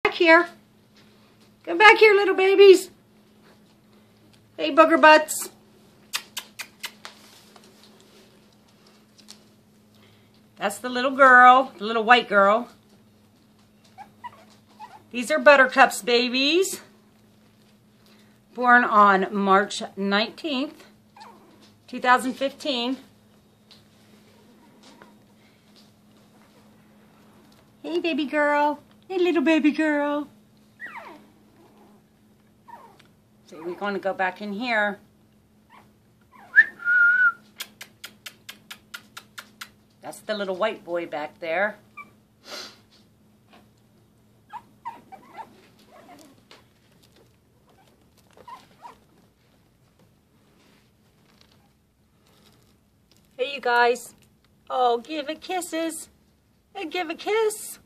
back here. Come back here, little babies. Hey, booger butts. That's the little girl, the little white girl. These are Buttercup's babies. Born on March 19th, 2015. Hey, baby girl. Hey, little baby girl. So we're going to go back in here. That's the little white boy back there. Hey, you guys. Oh, give it kisses. Hey, give a kiss.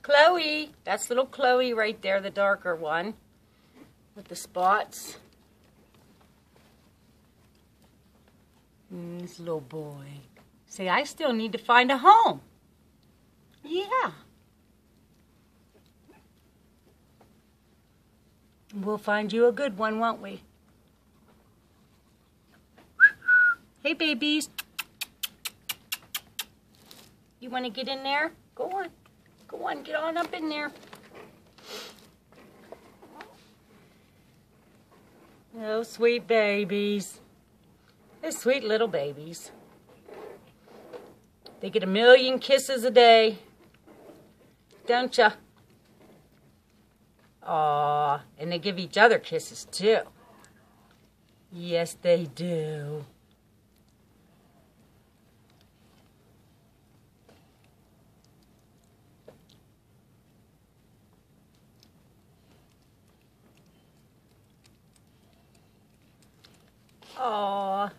Chloe. That's little Chloe right there, the darker one with the spots. This little boy. Say, I still need to find a home. Yeah. We'll find you a good one, won't we? Hey, babies. You want to get in there? Go on. Go on, get on up in there. Oh, sweet babies. They're sweet little babies. They get 1,000,000 kisses a day. Don't ya? Aw, and they give each other kisses too. Yes, they do. Aw.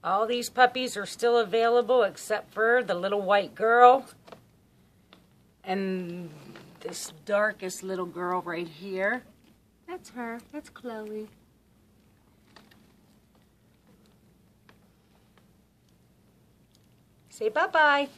All these puppies are still available except for the little white girl and this darkest little girl right here. That's her. That's Chloe. Say bye-bye.